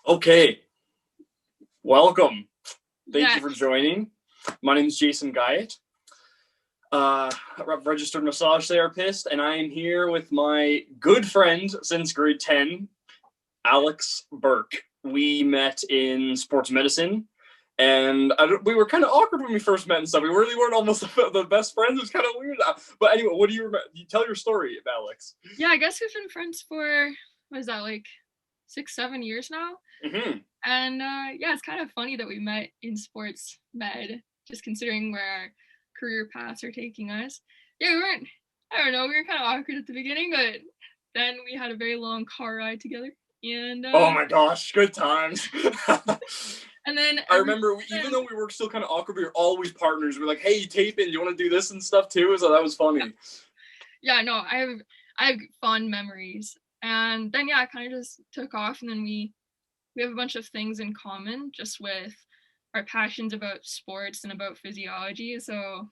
Okay, welcome. Thank Yeah, you for joining. My name is Jason Guyett, registered massage therapist, and I am here with my good friend since grade 10, Alex Burk. We met in sports medicine, and we were kind of awkward when we first met and stuff. We really weren't almost the best friends. It was kind of weird. But anyway, what do you remember? You tell your story, Alex. yeah, I guess we've been friends for, what is that, like 6, 7 years now? Mm-hmm. And yeah, it's kind of funny that we met in sports med, just considering where our career paths are taking us. Yeah, I don't know, we were kind of awkward at the beginning, but then we had a very long car ride together. And Oh my gosh, good times. and then I remember, even though we were still kind of awkward, we were always partners. We were like, "Hey, tape in. Do you want to do this and stuff too?" So that was funny. yeah, no, I have fond memories. And then yeah, it kind of just took off, and then we have a bunch of things in common just with our passions about sports and about physiology. So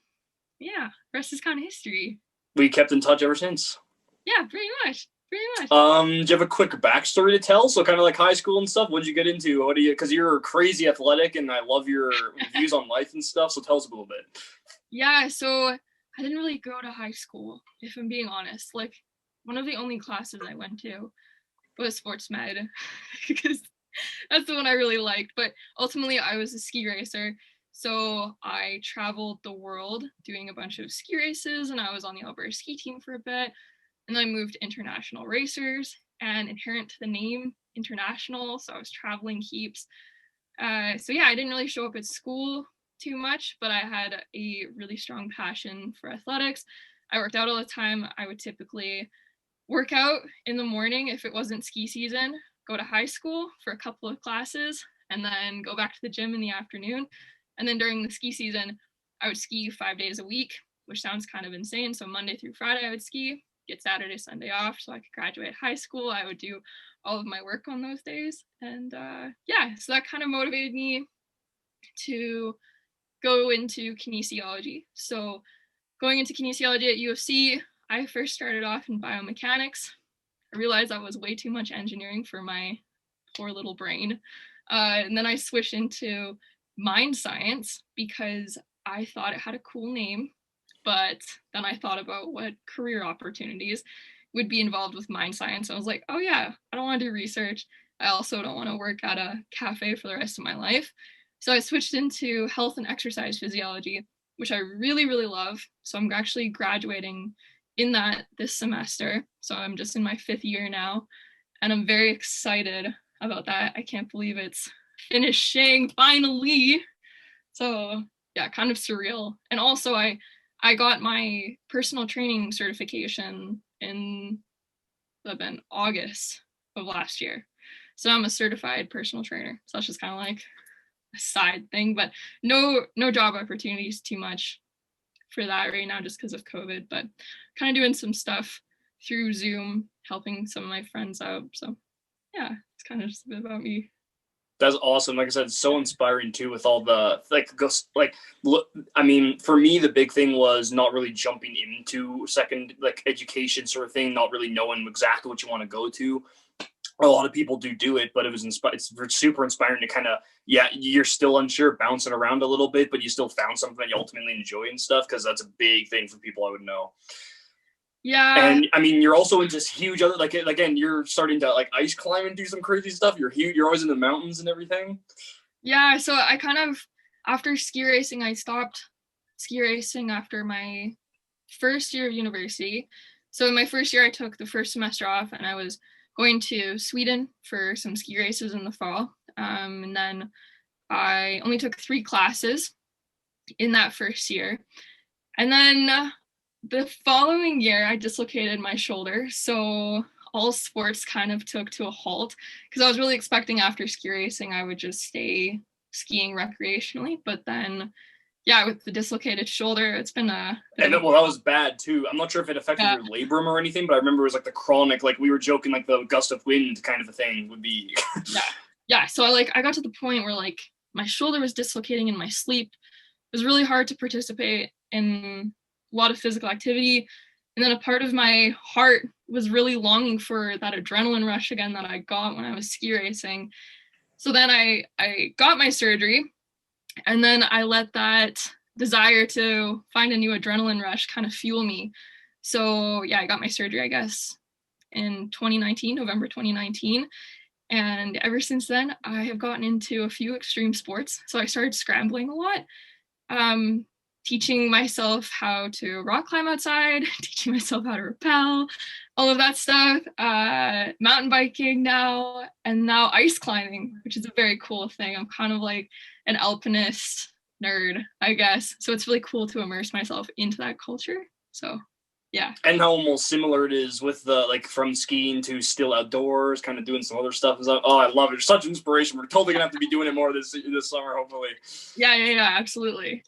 yeah, rest is kind of history. We kept in touch ever since. Yeah, pretty much. Pretty much. Do you have a quick backstory to tell? So kind of like high school and stuff. What did you get into? What do you? Because you're crazy athletic, and I love your views on life and stuff. So tell us a little bit. Yeah, so I didn't really go to high school, if I'm being honest. Like, one of the only classes I went to was sports med because that's the one I really liked. But ultimately, I was a ski racer. So I traveled the world doing a bunch of ski races, and I was on the Alberta ski team for a bit. And then I moved to international racers, and inherent to the name, international. So I was traveling heaps. So yeah, I didn't really show up at school too much, but I had a really strong passion for athletics. I worked out all the time. I would typically work out in the morning if it wasn't ski season, go to high school for a couple of classes, and then go back to the gym in the afternoon. And then during the ski season, I would ski 5 days a week, which sounds kind of insane. So Monday through Friday, I would ski, get Saturday, Sunday off so I could graduate high school. I would do all of my work on those days. And yeah, so that kind of motivated me to go into kinesiology. So going into kinesiology at UFC, I first started off in biomechanics. I realized that was way too much engineering for my poor little brain. And then I switched into mind science because I thought it had a cool name. But then I thought about what career opportunities would be involved with mind science. I was like, oh yeah, I don't want to do research. I also don't want to work at a cafe for the rest of my life. So I switched into health and exercise physiology, which I really, really love. So I'm actually graduating in that this semester. So I'm just in my 5th year now, and I'm very excited about that. I can't believe it's finishing finally. So yeah, kind of surreal. And also I got my personal training certification in August of last year. So I'm a certified personal trainer. So that's just kind of like a side thing, but no job opportunities too much for that right now just because of COVID, but kind of doing some stuff through Zoom, helping some of my friends out. So yeah, it's kind of just a bit about me. That's awesome. Like I said, it's so inspiring too with all the look, I mean, for me the big thing was not really jumping into second like education sort of thing, not really knowing exactly what you want to go to. A lot of people do it, but it's super inspiring to kind of, yeah, you're still unsure, bouncing around a little bit, but you still found something that you ultimately enjoy and stuff, because that's a big thing for people I would know. Yeah, And I mean, you're also in just huge other, like, again, you're starting to like ice climb and do some crazy stuff. You're huge. You're always in the mountains and everything. yeah. So I kind of, after ski racing, I stopped ski racing after my first year of university. So in my first year, I took the first semester off, and I was going to Sweden for some ski races in the fall. And then I only took 3 classes in that first year. And then the following year, I dislocated my shoulder. So all sports kind of took to a halt because I was really expecting after ski racing, I would just stay skiing recreationally. But then, yeah, with the dislocated shoulder, it's been a bit And of a, well, that was bad too. I'm not sure if it affected yeah, your labrum or anything, but I remember it was like the chronic, like we were joking, like the gust of wind kind of a thing would be. yeah, yeah. So I got to the point where like my shoulder was dislocating in my sleep. It was really hard to participate in a lot of physical activity. And then a part of my heart was really longing for that adrenaline rush again that I got when I was ski racing. So then I got my surgery, and then I let that desire to find a new adrenaline rush kind of fuel me. So yeah, I got my surgery, I guess, in 2019, November 2019. And ever since then, I have gotten into a few extreme sports. So I started scrambling a lot, um, teaching myself how to rock climb outside, teaching myself how to rappel, all of that stuff, mountain biking now, and now ice climbing, which is a very cool thing. I'm kind of like an alpinist nerd, I guess. So it's really cool to immerse myself into that culture. So yeah. And how almost similar it is with the, like, from skiing to still outdoors, kind of doing some other stuff. Oh, I love it. It's such an inspiration. We're totally gonna have to be doing it more this summer, hopefully. Yeah, absolutely.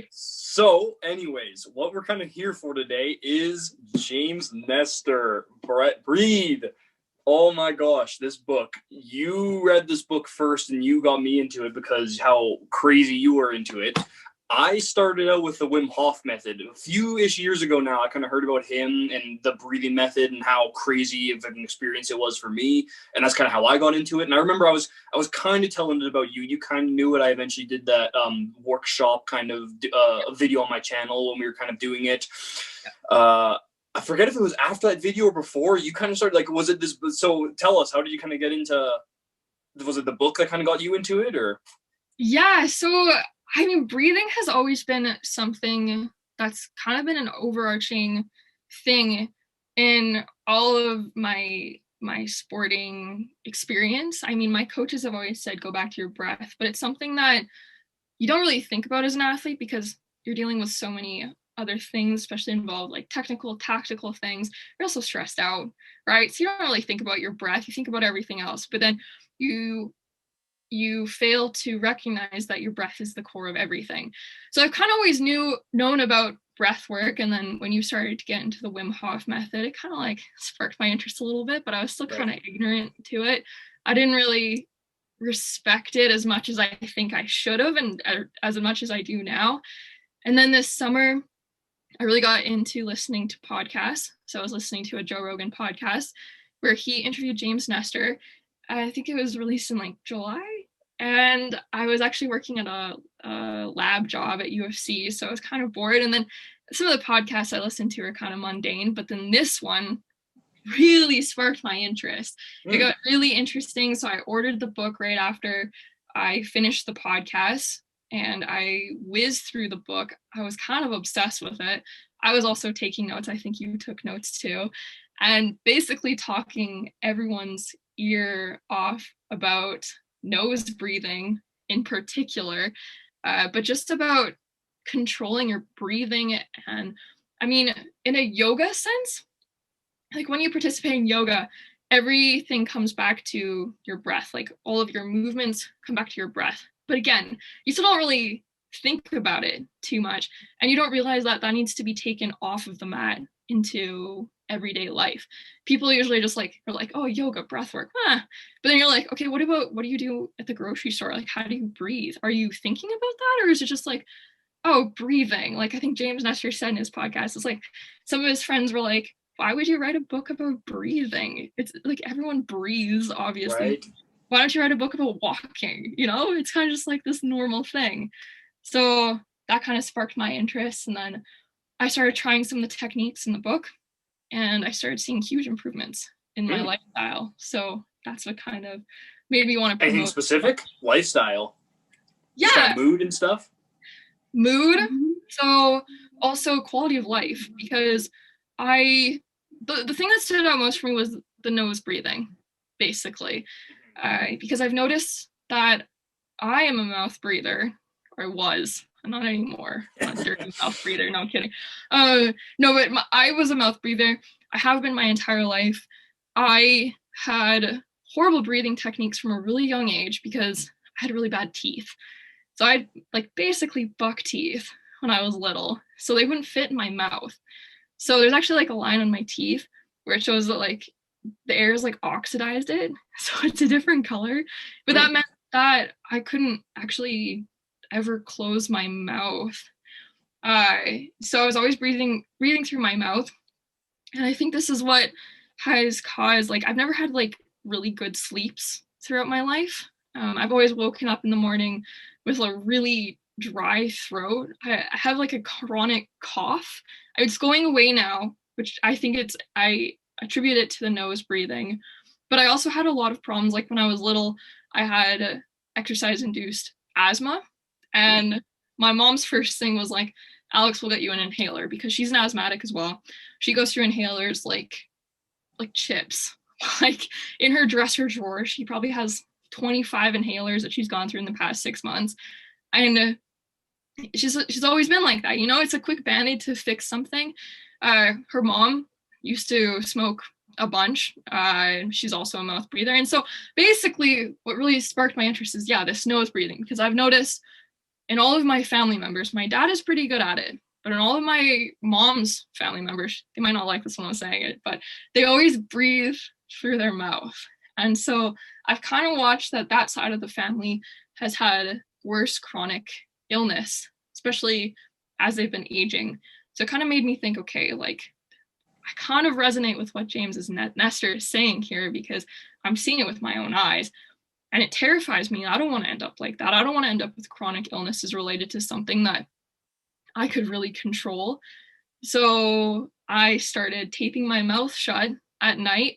So, anyways, what we're kind of here for today is James Nestor. Breathe. Oh my gosh, this book. You read this book first and you got me into it because how crazy you were into it. I started out with the Wim Hof method. A few-ish years ago now, I kind of heard about him and the breathing method and how crazy of an experience it was for me. And that's kind of how I got into it. And I remember I was kind of telling it about you. You kind of knew it. I eventually did that workshop kind of video on my channel when we were kind of doing it. I forget if it was after that video or before. You kind of started, like, was it this? So tell us, how did you kind of get into, was it the book that kind of got you into it, or? Yeah, so I mean, breathing has always been something that's kind of been an overarching thing in all of my sporting experience. I mean, my coaches have always said, go back to your breath, but it's something that you don't really think about as an athlete because you're dealing with so many other things, especially involved like technical, tactical things. You're also stressed out, right? So you don't really think about your breath. You think about everything else, but then you fail to recognize that your breath is the core of everything. So I've kind of always known about breath work. And then when you started to get into the Wim Hof method, it kind of like sparked my interest a little bit, but I was still kind of ignorant to it. I didn't really respect it as much as I think I should have, and as much as I do now. And then this summer, I really got into listening to podcasts. So I was listening to a Joe Rogan podcast where he interviewed James Nestor. I think it was released in like July. And I was actually working at a lab job at UFC. So I was kind of bored. And then some of the podcasts I listened to are kind of mundane. But then this one really sparked my interest. It got really interesting. So I ordered the book right after I finished the podcast. And I whizzed through the book. I was kind of obsessed with it. I was also taking notes. I think you took notes too. And basically talking everyone's ear off about nose breathing in particular, but just about controlling your breathing. And I mean, in a yoga sense, like when you participate in yoga, everything comes back to your breath. Like all of your movements come back to your breath. But again, you still don't really think about it too much. And you don't realize that that needs to be taken off of the mat into everyday life. People usually just like are like, oh, yoga, breath work. But then you're like, okay, what do you do at the grocery store? Like, how do you breathe? Are you thinking about that? Or is it just like, oh, breathing? Like I think James Nestor said in his podcast, it's like some of his friends were like, why would you write a book about breathing? It's like everyone breathes, obviously. Right. Why don't you write a book about walking? You know, it's kind of just like this normal thing. So that kind of sparked my interest. And then I started trying some of the techniques in the book and I started seeing huge improvements in my lifestyle. So that's what kind of made me want to promote. Anything specific? Lifestyle? Yeah. Just kind of mood and stuff? Mood. So also quality of life, because the thing that stood out most for me was the nose breathing, basically. Because I've noticed that I am a mouth breather, or was. I'm not anymore. I'm not a dirty mouth breather. No, I'm kidding. No, but I was a mouth breather. I have been my entire life. I had horrible breathing techniques from a really young age because I had really bad teeth. So I had like basically buck teeth when I was little. So they wouldn't fit in my mouth. So there's actually like a line on my teeth where it shows that like the air is like oxidized it. So it's a different color. But that meant that I couldn't actually ever close my mouth. So I was always breathing through my mouth. And I think this is what has caused, like, I've never had like really good sleeps throughout my life. I've always woken up in the morning with a really dry throat. I have like a chronic cough. It's going away now, which I attribute it to the nose breathing. But I also had a lot of problems. Like when I was little, I had exercise induced asthma. And my mom's first thing was like, Alex will get you an inhaler because she's an asthmatic as well. She goes through inhalers like chips. Like in her dresser drawer, she probably has 25 inhalers that she's gone through in the past 6 months. And she's always been like that. You know, it's a quick band-aid to fix something. Her mom used to smoke a bunch. She's also a mouth breather. And so basically what really sparked my interest is, yeah, this nose breathing, because I've noticed in all of my family members, my dad is pretty good at it. But in all of my mom's family members, they might not like this when I'm saying it, but they always breathe through their mouth. And so I've kind of watched that side of the family has had worse chronic illness, especially as they've been aging. So it kind of made me think, okay, like I kind of resonate with what James Nestor is saying here, because I'm seeing it with my own eyes. And it terrifies me. I don't want to end up like that. I don't want to end up with chronic illnesses related to something that I could really control. So I started taping my mouth shut at night,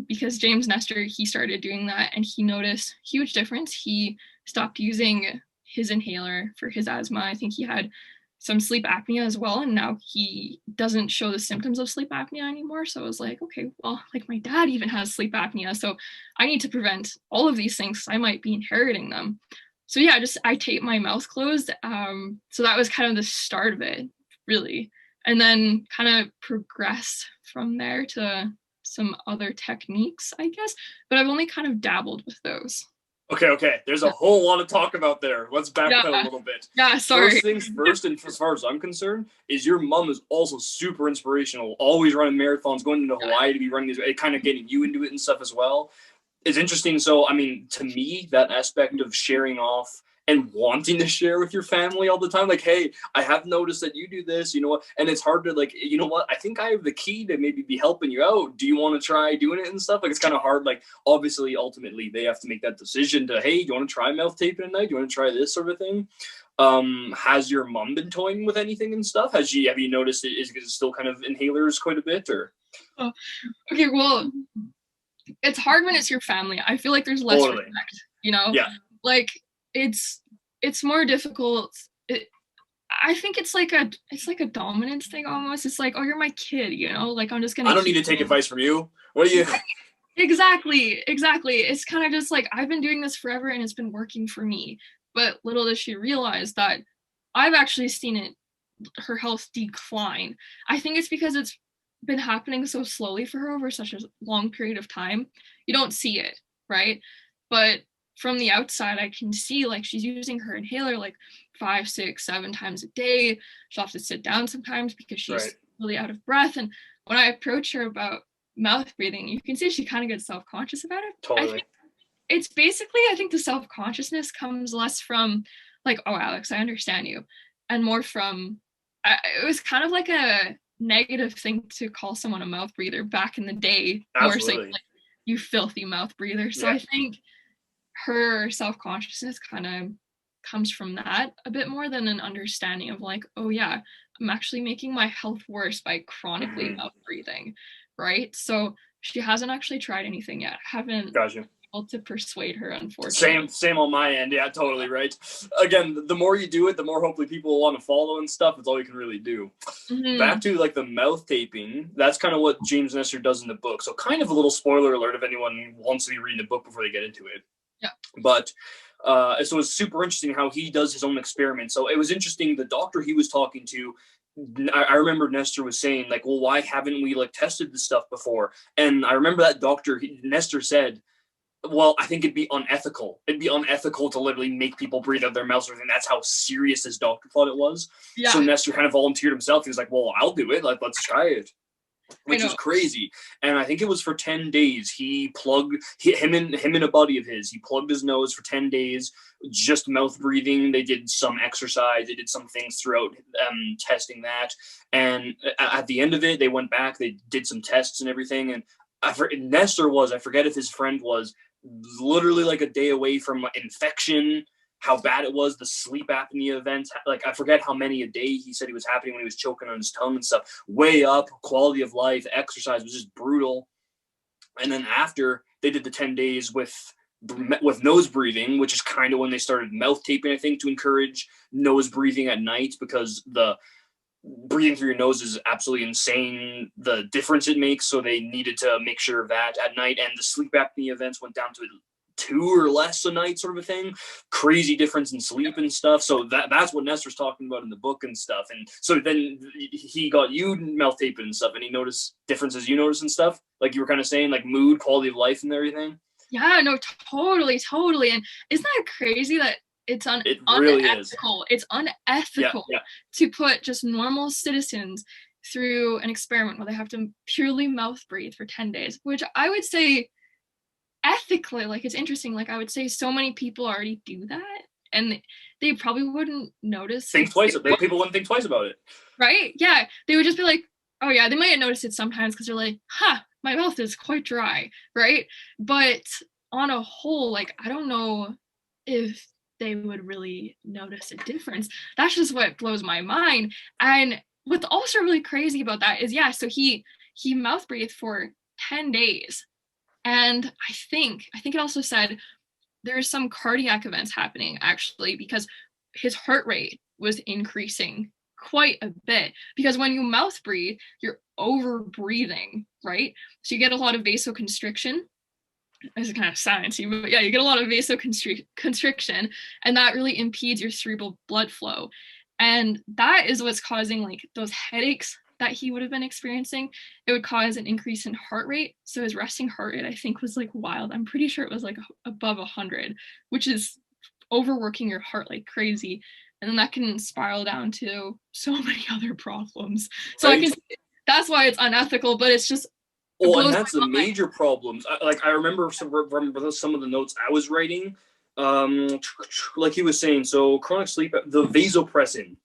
because James Nestor, he started doing that and he noticed huge difference. He stopped using his inhaler for his asthma. I think he had some sleep apnea as well, and now he doesn't show the symptoms of sleep apnea anymore. So I was like, okay, well, like my dad even has sleep apnea, so I need to prevent all of these things because I might be inheriting them. So yeah, I taped my mouth closed. So that was kind of the start of it, really, and then kind of progressed from there to some other techniques, I guess, but I've only kind of dabbled with those. Okay. There's a whole lot of talk about there. Let's back that a little bit. Yeah, sorry. First things first, and as far as I'm concerned, is your mom is also super inspirational. Always running marathons, going into Hawaii to be running these, kind of getting you into it and stuff as well. It's interesting. So, I mean, to me, that aspect of sharing off and wanting to share with your family all the time, like, hey, I have noticed that you do this, you know what? And it's hard to like, you know what? I think I have the key to maybe be helping you out. Do you want to try doing it and stuff? Like, it's kind of hard. Like, obviously, ultimately, they have to make that decision to, hey, do you want to try mouth taping at night? Do you want to try this sort of thing? Has your mom been toying with anything and stuff? Have you noticed is it still kind of inhalers quite a bit, or? Oh, okay, well, it's hard when it's your family. I feel like there's less respect, you know? Yeah. Like it's more difficult. I think it's like a dominance thing almost. It's like, oh, you're my kid, you know? Like I'm just gonna. I don't need to take advice from you. What are you? Exactly. It's kind of just like I've been doing this forever and it's been working for me. But little does she realize that I've actually seen her health decline. I think it's because it's been happening so slowly for her over such a long period of time. You don't see it, right? But from the outside, I can see like she's using her inhaler like 5, 6, 7 times a day. She'll have to sit down sometimes because she's really out of breath. And when I approach her about mouth breathing, you can see she kind of gets self-conscious about it. Totally. It's basically, I think the self-consciousness comes less from like, oh, Alex, I understand you, and more from, it was kind of like a negative thing to call someone a mouth breather back in the day. Absolutely. More so like, you filthy mouth breather. So I think her self-consciousness kind of comes from that a bit more than an understanding of like, oh yeah, I'm actually making my health worse by chronically mouth breathing, right? So she hasn't actually tried anything yet. Haven't been able to persuade her, unfortunately. Same on my end. Yeah, totally right. Again, the more you do it, the more hopefully people will want to follow and stuff. It's all you can really do. Back to like the mouth taping. That's kind of what James Nestor does in the book. So kind of a little spoiler alert if anyone wants to be reading the book before they get into it. Yeah. But so it's super interesting how he does his own experiment. So it was interesting. The doctor he was talking to, I remember Nestor was saying like, well, why haven't we like tested this stuff before? And I remember that doctor, Nestor said, well, I think it'd be unethical. It'd be unethical to literally make people breathe out their mouths. And that's how serious this doctor thought it was. Yeah. So Nestor kind of volunteered himself. He was like, well, I'll do it. Like, let's try it. Which is crazy. And I think it was for 10 days. He plugged him and a buddy of his. He plugged his nose for 10 days, just mouth breathing. They did some exercise. They did some things throughout testing that. And at the end of it, they went back. They did some tests and everything. And Nestor was, I forget if his friend was, literally like a day away from infection, how bad it was, the sleep apnea events. Like, I forget how many a day he said he was happening when he was choking on his tongue and stuff. Way up, quality of life, exercise was just brutal. And then after they did the 10 days with nose breathing, which is kind of when they started mouth taping, I think, to encourage nose breathing at night, because the breathing through your nose is absolutely insane, the difference it makes. So they needed to make sure of that at night. And the sleep apnea events went down to 2 or less a night, sort of a thing. Crazy difference in sleep and stuff. So that's what Nestor's talking about in the book and stuff. And so then he got you mouth taping and stuff, and he noticed differences you noticed and stuff, like you were kind of saying, like mood, quality of life, and everything. Yeah, no, totally. And isn't that crazy that it's it really unethical? It's unethical to put just normal citizens through an experiment where they have to purely mouth breathe for 10 days, which I would say ethically, like, it's interesting. Like, I would say so many people already do that, and they probably wouldn't notice. People wouldn't think twice about it. Right? Yeah. They would just be like, oh yeah, they might notice it sometimes because they're like, my mouth is quite dry, right? But on a whole, like, I don't know if they would really notice a difference. That's just what blows my mind. And what's also really crazy about that is, so he mouth breathed for 10 days. And I think it also said there's some cardiac events happening, actually, because his heart rate was increasing quite a bit, because when you mouth breathe, you're over breathing, right? So you get a lot of vasoconstriction. This is kind of sciencey, but you get a lot of vasoconstriction, and that really impedes your cerebral blood flow. And that is what's causing like those headaches that he would have been experiencing. It would cause an increase in heart rate. So his resting heart rate, I think, was like wild. I'm pretty sure it was like above 100, which is overworking your heart like crazy. And then that can spiral down to so many other problems. So right. That's why it's unethical, but it's just. And that's the major problems. I remember some of the notes I was writing, like he was saying, so chronic sleep, the vasopressin,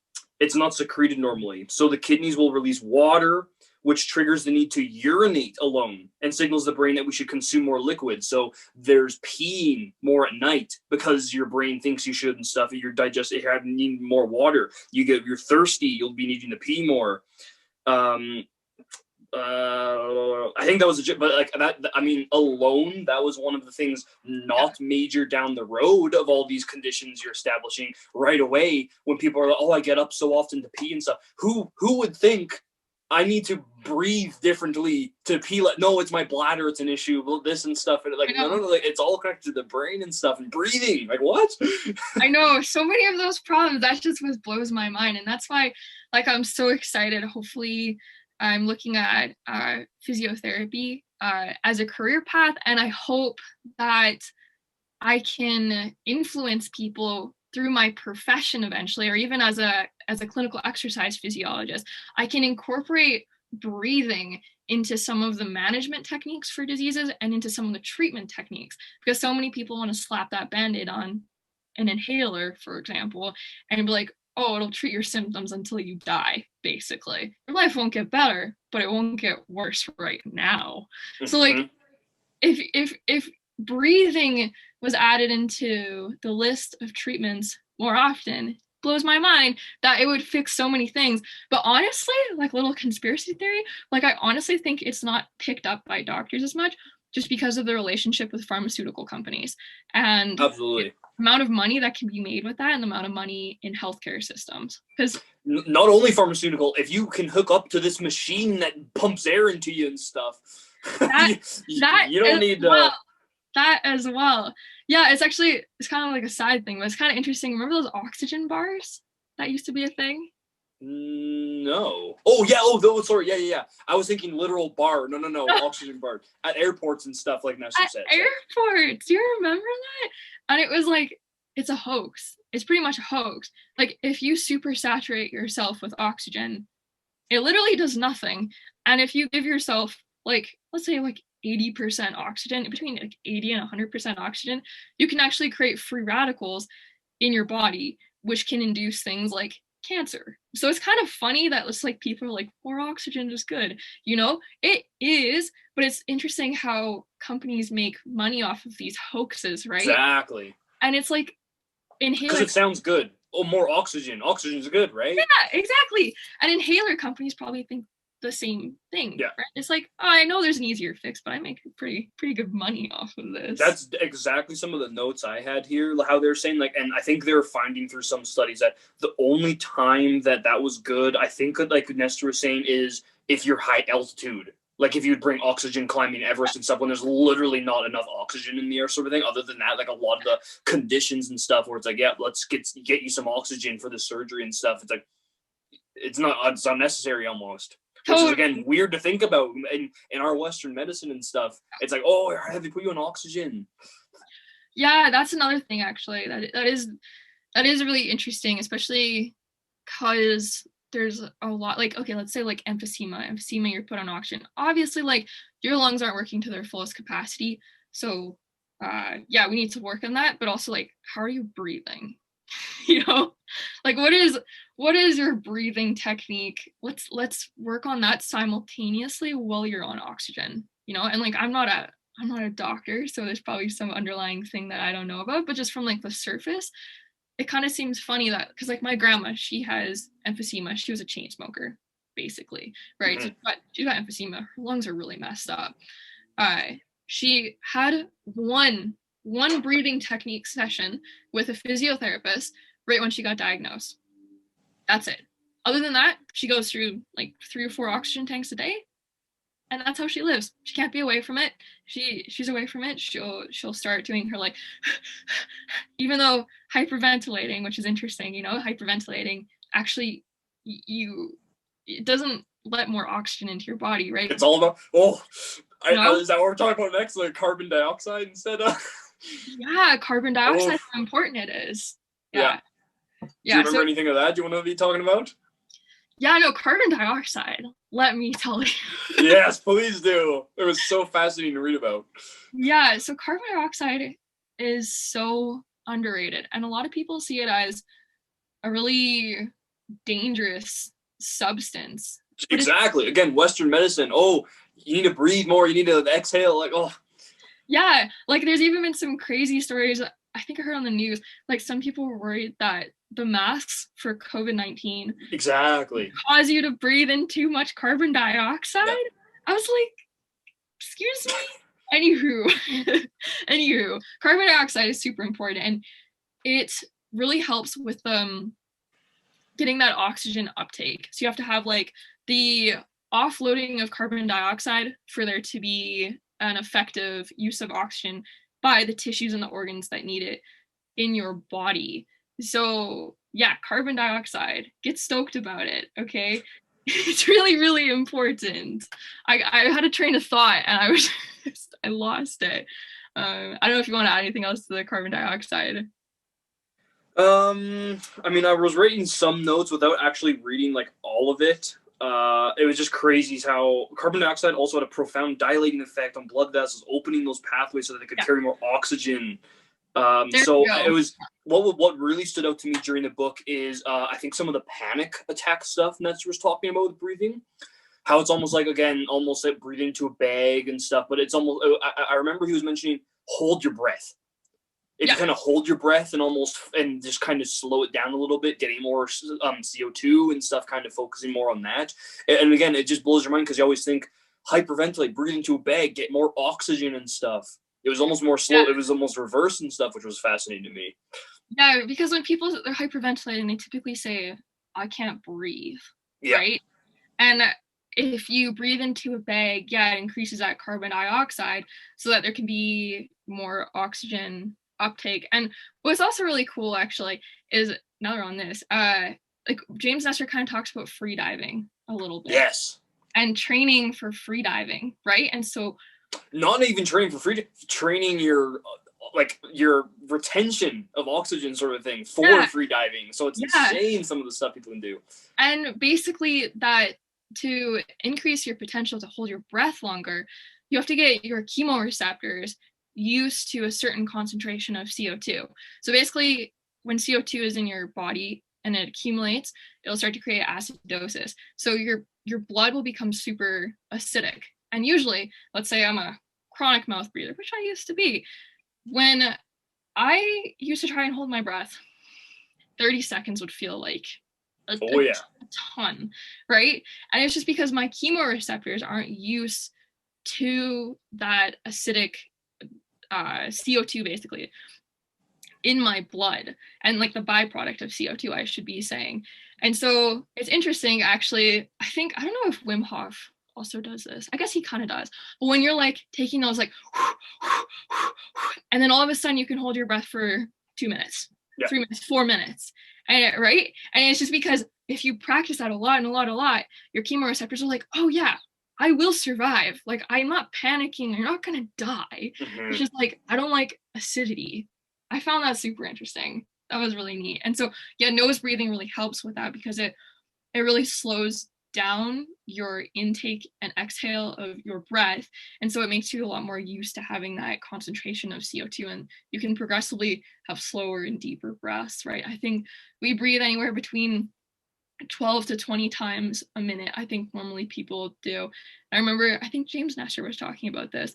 it's not secreted normally. So the kidneys will release water, which triggers the need to urinate alone and signals the brain that we should consume more liquid. So there's peeing more at night because your brain thinks you should and stuff. You're digesting, you need more water. You're thirsty, you'll be needing to pee more. I think that was but like that, I mean, alone, that was one of the things not major down the road of all these conditions you're establishing right away when people are like, oh, I get up so often to pee and stuff. Who would think I need to breathe differently to pee? Like, no, it's my bladder, it's an issue, this and stuff. And like, no, like, it's all connected to the brain and stuff and breathing. Like, what? I know so many of those problems. That's just what blows my mind. And that's why, like, I'm so excited. Hopefully I'm looking at physiotherapy as a career path, and I hope that I can influence people through my profession eventually, or even as a clinical exercise physiologist. I can incorporate breathing into some of the management techniques for diseases and into some of the treatment techniques, because so many people want to slap that band-aid on an inhaler, for example, and be like, oh, it'll treat your symptoms until you die, basically. Your life won't get better, but it won't get worse right now. Mm-hmm. So like, if breathing was added into the list of treatments more often, blows my mind that it would fix so many things. But honestly, like, little conspiracy theory, like, I honestly think it's not picked up by doctors as much, just because of the relationship with pharmaceutical companies and absolutely the amount of money that can be made with that, and the amount of money in healthcare systems. Because not only pharmaceutical, if you can hook up to this machine that pumps air into you and stuff, you don't need that as well. Yeah, it's kind of like a side thing, but it's kind of interesting. Remember those oxygen bars that used to be a thing? No. Oh yeah. Oh, sorry. Yeah. I was thinking literal bar. No. Oxygen bar at airports and stuff, like Nestor said. Airports. Do you remember that? And it was like, it's a hoax. It's pretty much a hoax. Like, if you super saturate yourself with oxygen, it literally does nothing. And if you give yourself, like, let's say like 80% oxygen, between like 80 and 100% oxygen, you can actually create free radicals in your body, which can induce things like cancer. So it's kind of funny that it's like people are like, more oxygen is good. It is, but it's interesting how companies make money off of these hoaxes, right? Exactly. And it's like Because inhaler. it sounds good. Oh, more oxygen. Oxygen's good, right? Yeah, exactly. And inhaler companies probably think the same thing. Yeah. Right? It's like, oh, I know there's an easier fix, but I make pretty good money off of this. That's exactly some of the notes I had here. How they're saying, like, and I think they're finding through some studies that the only time that was good, I think, like Nestor was saying, is if you're high altitude. Like if you'd bring oxygen climbing Everest and stuff when there's literally not enough oxygen in the air, sort of thing. Other than that, like a lot of the conditions and stuff where it's like, yeah, let's get you some oxygen for the surgery and stuff. It's like it's unnecessary almost. Which is, again, weird to think about in our Western medicine and stuff. It's like, oh, have they put you on oxygen? Yeah, that's another thing, actually. That is really interesting, especially because there's a lot, like, okay, let's say like emphysema, you're put on oxygen. Obviously, like, your lungs aren't working to their fullest capacity. So, yeah, we need to work on that. But also, like, how are you breathing? Like, what is your breathing technique? Let's work on that simultaneously while you're on oxygen. And like, I'm not a doctor, so there's probably some underlying thing that I don't know about, but just from like the surface, it kind of seems funny that, because like my grandma, she has emphysema. She was a chain smoker, basically, right? Mm-hmm. So she got emphysema. Her lungs are really messed up. She had one breathing technique session with a physiotherapist right when she got diagnosed. That's it. Other than that, she goes through like 3 or 4 oxygen tanks a day, and that's how she lives. She can't be away from it. She's away from it. She'll start doing her, like, even though hyperventilating, which is interesting, hyperventilating actually it doesn't let more oxygen into your body, right? It's all about is that what we're talking about next? Like carbon dioxide instead of yeah, carbon dioxide, how important it is. Yeah. Do you remember anything of that you want to be talking about? Yeah, no, carbon dioxide, let me tell you. Yes, please do. It was so fascinating to read about. Yeah, so carbon dioxide is so underrated, and a lot of people see it as a really dangerous substance. Exactly. Again, Western medicine. Oh, you need to breathe more. You need to exhale. Like, oh. Yeah, like there's even been some crazy stories. I think I heard on the news, like some people were worried that the masks for COVID-19 exactly cause you to breathe in too much carbon dioxide. Yeah. I was like, excuse me? Anywho, carbon dioxide is super important, and it really helps with getting that oxygen uptake. So you have to have like the offloading of carbon dioxide for there to be an effective use of oxygen by the tissues and the organs that need it in your body. So yeah, carbon dioxide, get stoked about it, okay? It's really, really important. I had a train of thought and I lost it. I don't know if you want to add anything else to the carbon dioxide. I mean, I was writing some notes without actually reading like all of it. It was just crazy how carbon dioxide also had a profound dilating effect on blood vessels, opening those pathways so that they could carry more oxygen. So it was what really stood out to me during the book is I think some of the panic attack stuff Nestor was talking about with breathing. How it's almost like, again, almost like breathing into a bag and stuff, but it's almost, I remember he was mentioning hold your breath. If you kind of hold your breath and just kind of slow it down a little bit, getting more CO2 and stuff, kind of focusing more on that. And again, it just blows your mind because you always think hyperventilate, breathe into a bag, get more oxygen and stuff. It was almost more slow. Yeah. It was almost reverse and stuff, which was fascinating to me. Yeah, because when people are hyperventilating, they typically say, I can't breathe, right? And if you breathe into a bag, it increases that carbon dioxide so that there can be more oxygen uptake. And what's also really cool, actually, is now we're on this, like James Nestor kind of talks about free diving a little bit. Yes. And training for free diving, right? And so not even training for free, training your retention of oxygen sort of thing for free diving. So it's insane some of the stuff people can do. And basically that to increase your potential to hold your breath longer, you have to get your chemoreceptors used to a certain concentration of CO2. So basically when CO2 is in your body, and it accumulates, it'll start to create acidosis. So your blood will become super acidic. And usually, let's say I'm a chronic mouth breather, which I used to be, when I used to try and hold my breath, 30 seconds would feel like a ton, right? And it's just because my chemoreceptors aren't used to that acidic CO2 basically in my blood, and like the byproduct of CO2, I should be saying. And so it's interesting, actually. I don't know if Wim Hof also does this. I guess he kind of does. But when you're like taking those like, and then all of a sudden you can hold your breath for 2 minutes, 3 minutes, 4 minutes, and right? And it's just because if you practice that a lot and a lot, your chemoreceptors are like, oh yeah, I will survive. Like, I'm not panicking. You're not gonna die. It's just like, I don't like acidity. I found that super interesting. That was really neat. And so, yeah, nose breathing really helps with that, because it really slows down your intake and exhale of your breath. And so it makes you a lot more used to having that concentration of CO2, and you can progressively have slower and deeper breaths, right? I think we breathe anywhere between 12 to 20 times a minute, I think normally people do. I remember, I think James Nestor was talking about this.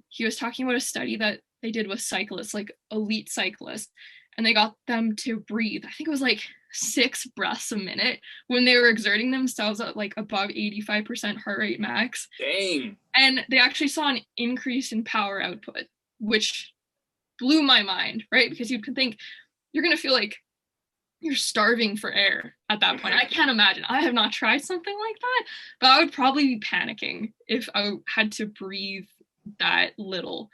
He was talking about a study that they did with cyclists, like elite cyclists, and they got them to breathe, I think it was like 6 breaths a minute when they were exerting themselves at like above 85% heart rate max. Dang. And they actually saw an increase in power output, which blew my mind, right? Because you can think you're going to feel like you're starving for air at that point. I can't imagine. I have not tried something like that, but I would probably be panicking if I had to breathe that little.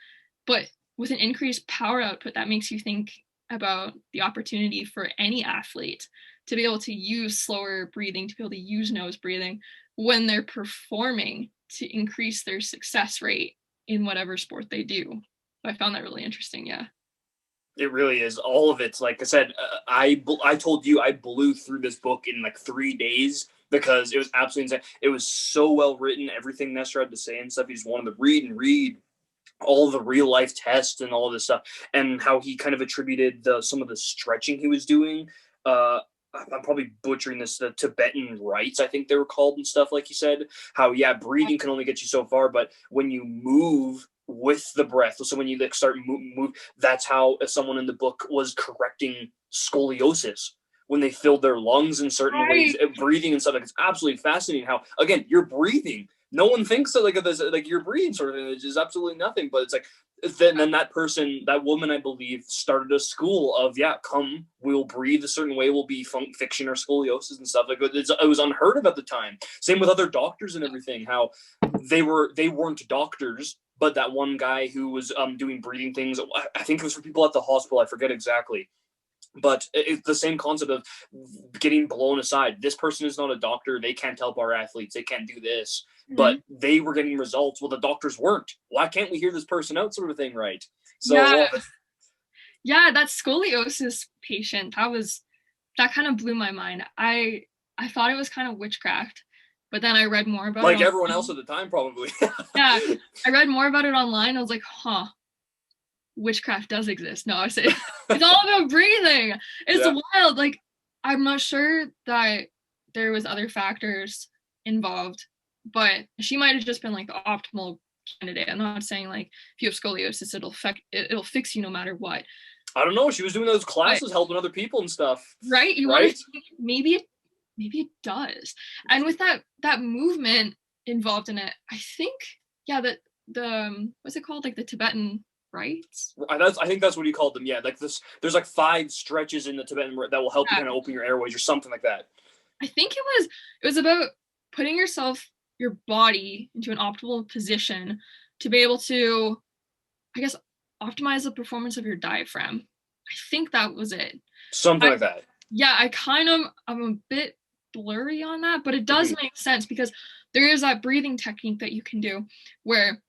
But with an increased power output, that makes you think about the opportunity for any athlete to be able to use slower breathing, to be able to use nose breathing when they're performing, to increase their success rate in whatever sport they do. So I found that really interesting. Yeah. It really is. All of it. Like I said, I told you I blew through this book in like 3 days because it was absolutely insane. It was so well written. Everything Nestor had to say and stuff. He just wanted to read all the real life tests and all of this stuff, and how he kind of attributed some of the stretching he was doing. I'm probably butchering this, the Tibetan rites, I think they were called, and stuff, like he said, how, yeah, breathing can only get you so far, but when you move with the breath, so when you like start move, that's how someone in the book was correcting scoliosis when they filled their lungs in certain ways, breathing and stuff. Like, it's absolutely fascinating how, again, you're breathing. No one thinks that, like, of this, like, you're breathing sort of thing. It's just absolutely nothing. But it's like, then that person, that woman, I believe, started a school of, yeah, come, we'll breathe a certain way, we'll be fixing our scoliosis and stuff. Like, it was unheard of at the time. Same with other doctors and everything, how they weren't doctors, but that one guy who was doing breathing things, I think it was for people at the hospital, I forget exactly. But it's the same concept of getting blown aside. This person is not a doctor. They can't help our athletes. They can't do this. Mm-hmm. But they were getting results. Well, the doctors weren't. Why can't we hear this person out, sort of thing, right? So, yeah, that scoliosis patient, that kind of blew my mind. I thought it was kind of witchcraft, but then I read more about it. Like everyone else at the time, probably. Yeah, I read more about it online. I was like, huh. Witchcraft does exist. No, it's all about breathing. It's wild. Like, I'm not sure that there was other factors involved, but she might have just been like the optimal candidate. I'm not saying like if you have scoliosis, it'll fix you no matter what. I don't know. She was doing those classes, helping other people and stuff. Right? You want to think maybe it does. And with that movement involved in it, I think, yeah, that the what's it called? Like the Tibetan rites? I think that's what he called them. Yeah, like this. There's like 5 stretches in the Tibetan that will help you kind of open your airways or something like that. I think it was about putting your body into an optimal position to be able to, I guess, optimize the performance of your diaphragm. I think that was it. Something like that. Yeah, I'm a bit blurry on that, but it does make sense because there is that breathing technique that you can do where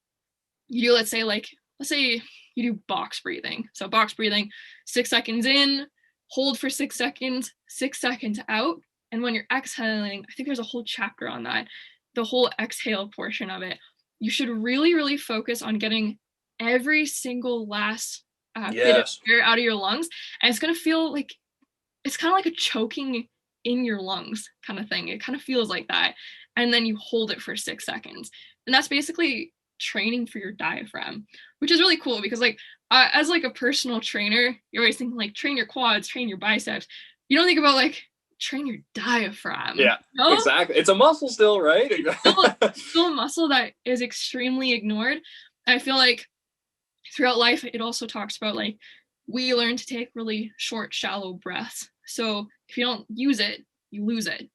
you do, let's say you do box breathing. So box breathing, 6 seconds in, hold for 6 seconds, 6 seconds out. And when you're exhaling, I think there's a whole chapter on that, the whole exhale portion of it. You should really, really focus on getting every single last bit of air out of your lungs. And it's going to feel like it's kind of like a choking in your lungs kind of thing. It kind of feels like that. And then you hold it for 6 seconds. And that's basically training for your diaphragm, which is really cool because like as like a personal trainer, you're always thinking like train your quads, train your biceps. You don't think about like train your diaphragm. Yeah, You know? exactly. It's a muscle still, right? Still a muscle that is extremely ignored. I feel like throughout life, it also talks about like we learn to take really short, shallow breaths. So if you don't use it, you lose it.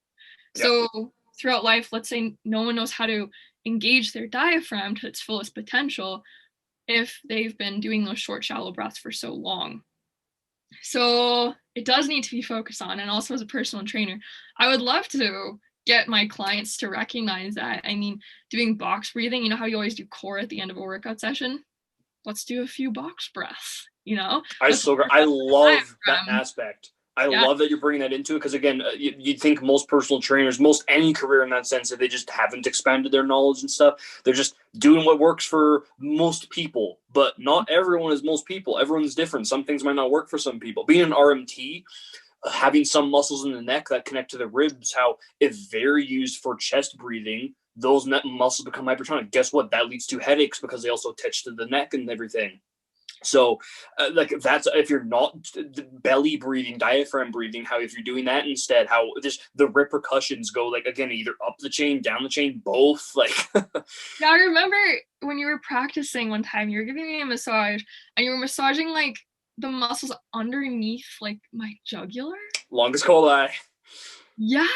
Yeah. So throughout life, let's say no one knows how to engage their diaphragm to its fullest potential if they've been doing those short, shallow breaths for so long. So it does need to be focused on. And also as a personal trainer, I would love to get my clients to recognize that. I mean, doing box breathing, you know how you always do core at the end of a workout session? Let's do a few box breaths, you know? I love that Diaphragm. aspect. I Yeah. love that you're bringing that into it because again, you'd think most personal trainers, most any career in that sense, that they just haven't expanded their knowledge and stuff. They're just doing what works for most people, but not everyone is most people. Everyone's different. Some things might not work for some people. Being an RMT, having some muscles in the neck that connect to the ribs, how if they're used for chest breathing, those muscles become hypertonic. Guess what? That leads to headaches because they also attach to the neck and everything. So, like that's if you're not belly breathing, diaphragm breathing, how if you're doing that instead, how just the repercussions go like again either up the chain, down the chain, both. Like, Yeah, I remember when you were practicing one time, you were giving me a massage and you were massaging like the muscles underneath like my jugular. longest coli. Yeah,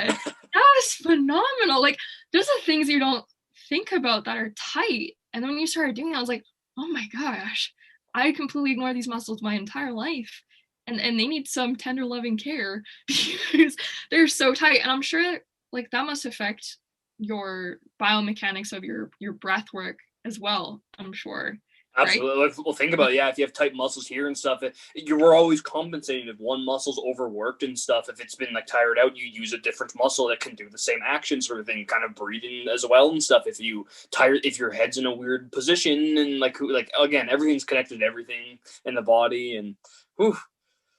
that was phenomenal. Like, those are things you don't think about that are tight. And then when you started doing that, I was like, oh my gosh, I completely ignore these muscles my entire life. And they need some tender loving care because they're so tight. And I'm sure like that must affect your biomechanics of your breath work as well, I'm sure. Right? Absolutely. Well, think about it. Yeah, if you have tight muscles here and stuff, we're always compensating. If one muscle's overworked and stuff, if it's been like tired out, you use a different muscle that can do the same action, sort of thing. Kind of breathing as well and stuff. If your head's in a weird position and like again, everything's connected to everything in the body and. Whew.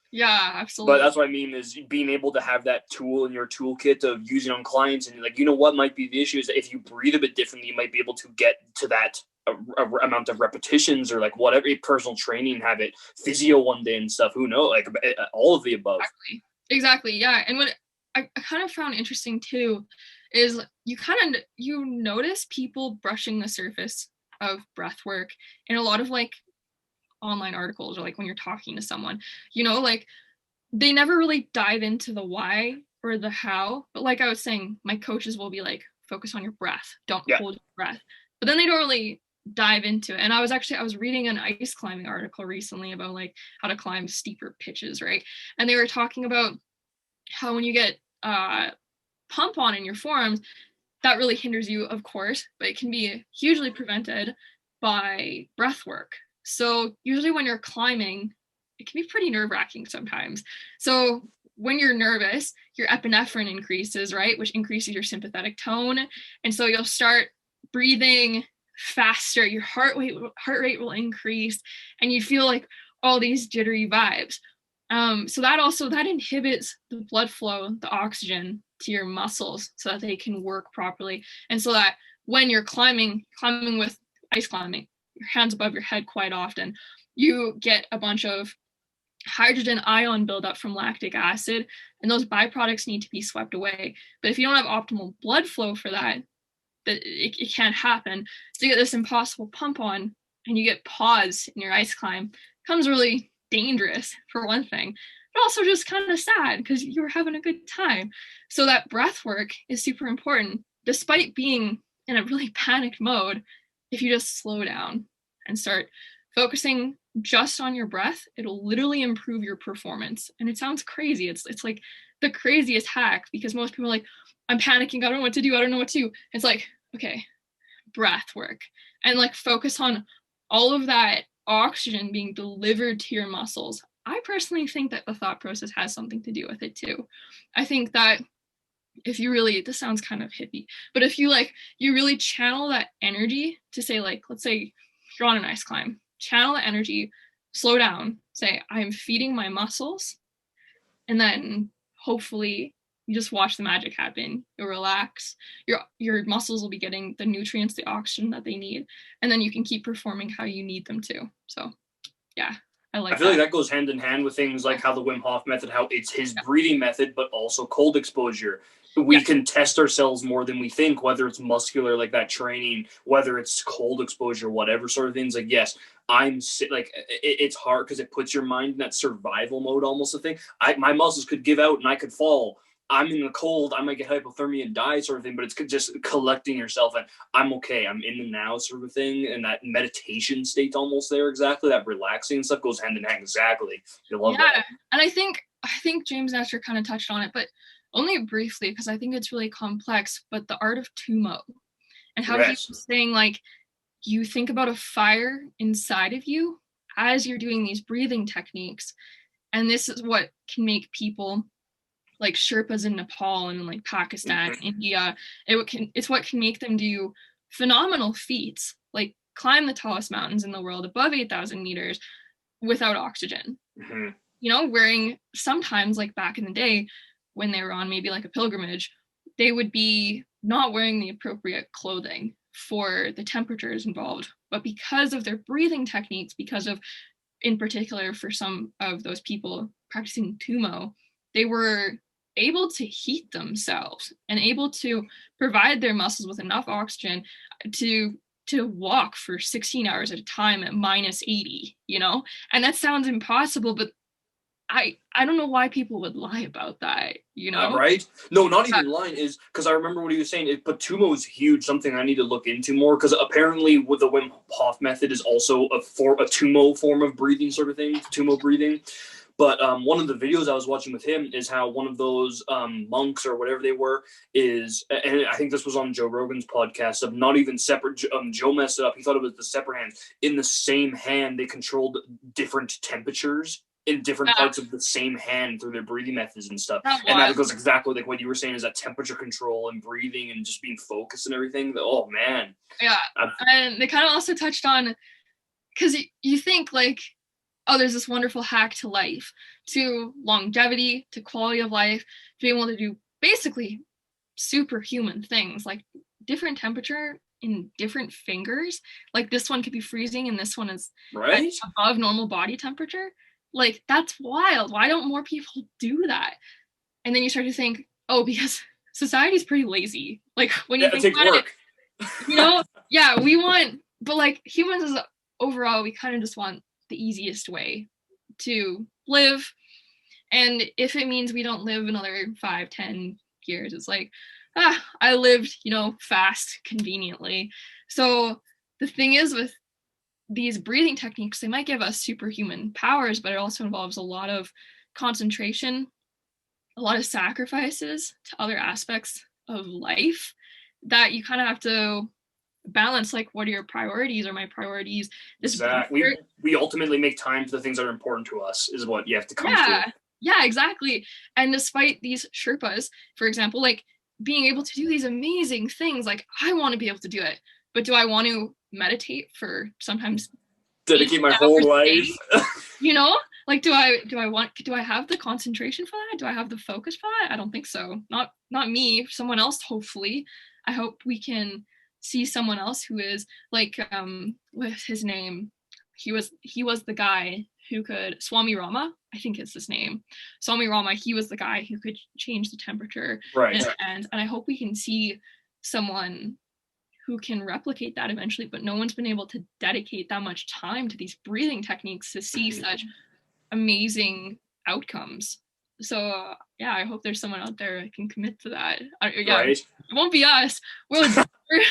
Yeah, absolutely. But that's what I mean is being able to have that tool in your toolkit of using on clients and like, you know, what might be the issue is that if you breathe a bit differently, you might be able to get to that amount of repetitions or like whatever personal training habit, physio one day and stuff. Who knows? Like all of the above. Exactly. Yeah. And what I kind of found interesting too is you notice people brushing the surface of breath work in a lot of like online articles or like when you're talking to someone, like they never really dive into the why or the how. But like I was saying, my coaches will be like, focus on your breath, don't hold your breath. But then they don't really dive into it. And I was reading an ice climbing article recently about like how to climb steeper pitches, right? And they were talking about how when you get pump on in your forearms, that really hinders you, of course, but it can be hugely prevented by breath work. So usually when you're climbing, it can be pretty nerve-wracking sometimes. So when you're nervous, your epinephrine increases, right? Which increases your sympathetic tone. And so you'll start breathing faster, your heart rate will increase, and you feel like all these jittery vibes. So that inhibits the blood flow, the oxygen to your muscles so that they can work properly. And so that when you're climbing with ice climbing, your hands above your head quite often, you get a bunch of hydrogen ion buildup from lactic acid, and those byproducts need to be swept away. But if you don't have optimal blood flow for that, it can't happen. So you get this impossible pump on, and you get pause in your ice climb. It becomes really dangerous for one thing, but also just kind of sad because you were having a good time. So that breath work is super important, despite being in a really panicked mode. If you just slow down and start focusing just on your breath, it'll literally improve your performance. And it sounds crazy. It's like the craziest hack because most people are like, I'm panicking, I don't know what to do, I don't know what to do. It's like, okay, breath work and like focus on all of that oxygen being delivered to your muscles. I personally think that the thought process has something to do with it too. I think that if you really, this sounds kind of hippie, but if you really channel that energy to say, like, let's say you're on an ice climb, channel the energy, slow down, say, I'm feeding my muscles and then hopefully you just watch the magic happen. You'll relax. Your muscles will be getting the nutrients, the oxygen that they need, and then you can keep performing how you need them to. So yeah, I I like feel like that. that goes hand in hand with things like how the Wim Hof method, how it's his Yeah. breathing method, but also cold exposure. Yeah. We can test ourselves more than we think, whether it's muscular, like that training, whether it's cold exposure, whatever sort of things. Like, yes, it's hard because it puts your mind in that survival mode, almost a thing. My muscles could give out and I could fall. I'm in the cold, I might get hypothermia and die, sort of thing. But it's just collecting yourself and I'm okay. I'm in the now, sort of thing, and that meditation state almost there. Exactly, that relaxing stuff goes hand in hand. Exactly, you love Yeah, that. and I think James Nestor kind of touched on it, but only briefly because I think it's really complex. But the art of tumo and how he Yes. was saying like you think about a fire inside of you as you're doing these breathing techniques, and this is what can make people like Sherpas in Nepal and like Pakistan, Mm-hmm. India. It's what can make them do phenomenal feats, like climb the tallest mountains in the world above 8,000 meters without oxygen. Mm-hmm. Wearing sometimes like back in the day when they were on maybe like a pilgrimage, they would be not wearing the appropriate clothing for the temperatures involved. But because of their breathing techniques, because of, in particular, for some of those people practicing tumo, they were able to heat themselves and able to provide their muscles with enough oxygen to walk for 16 hours at a time at minus 80, and that sounds impossible, but I don't know why people would lie about that. Right? No, not Uh, even lying is because I remember what he was saying. But Tumo is huge, something I need to look into more because apparently with the Wim Hof method is also a Tumo form of breathing, sort of thing, Tumo breathing. But one of the videos I was watching with him is how one of those monks or whatever they were is, and I think this was on Joe Rogan's podcast, of not even separate. Joe messed it up. He thought it was the separate hands. In the same hand, they controlled different temperatures in different yeah, parts of the same hand through their breathing methods and stuff. that And that was goes exactly like what you were saying, is that temperature control and breathing and just being focused and everything. Oh man. yeah, and they kind of also touched on because you think like, oh, there's this wonderful hack to life, to longevity, to quality of life, to be able to do basically superhuman things like different temperature in different fingers. Like this one could be freezing and this one is Right? above normal body temperature. Like that's wild. Why don't more people do that? And then you start to think, oh, because society's pretty lazy. Like when you Yeah, it think takes about it, work. yeah, we want, but like humans as overall, we kind of just want the easiest way to live. And if it means we don't live another 5, 10 years, it's like, I lived, fast, conveniently. So the thing is with these breathing techniques, they might give us superhuman powers, but it also involves a lot of concentration, a lot of sacrifices to other aspects of life that you kind of have to balance. Like, what are your priorities? Are my priorities this Exactly. benefit? We ultimately make time for the things that are important to us, is what you have to come to. Yeah, exactly. And despite these Sherpas, for example, like being able to do these amazing things, like I want to be able to do it, but do I want to meditate for sometimes Dedicate 18 my hours whole a life. day? You know, like do I have the concentration for that? Do I have the focus for that? I don't think so. Not me, someone else, hopefully. I hope we can see someone else who is like with his name. He was the guy who could, Swami Rama, I think is his name. Swami Rama, he was the guy who could change the temperature Right. and I hope we can see someone who can replicate that eventually, but no one's been able to dedicate that much time to these breathing techniques to see such amazing outcomes. So yeah, I hope there's someone out there that can commit to that. Yeah, Right. it won't be us. We're You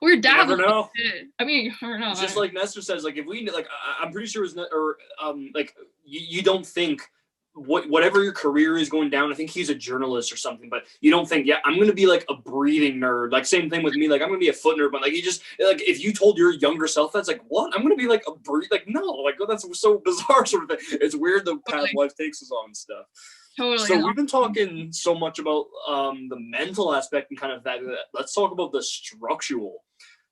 never dabbling know. with it. I mean, I don't know. It's just like Nestor says, like if we like, I'm pretty sure it's not, or like you don't think whatever your career is going down. I think he's a journalist or something, but you don't think, yeah, I'm gonna be like a breathing nerd. Like same thing with me. Like I'm gonna be a foot nerd, but like you just like if you told your younger self that's like what I'm gonna be like a breathe, like no, like oh, that's so bizarre sort of thing. It's weird the path Totally, life takes us on and stuff. totally. So we've been talking so much about the mental aspect and kind of that. Let's talk about the structural.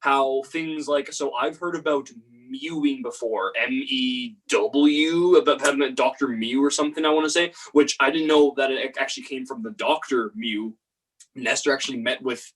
how things like, so I've heard about mewing before, MEW, about having a Dr. Mew or something, I want to say, which I didn't know that it actually came from the Dr. Mew. Nestor actually met with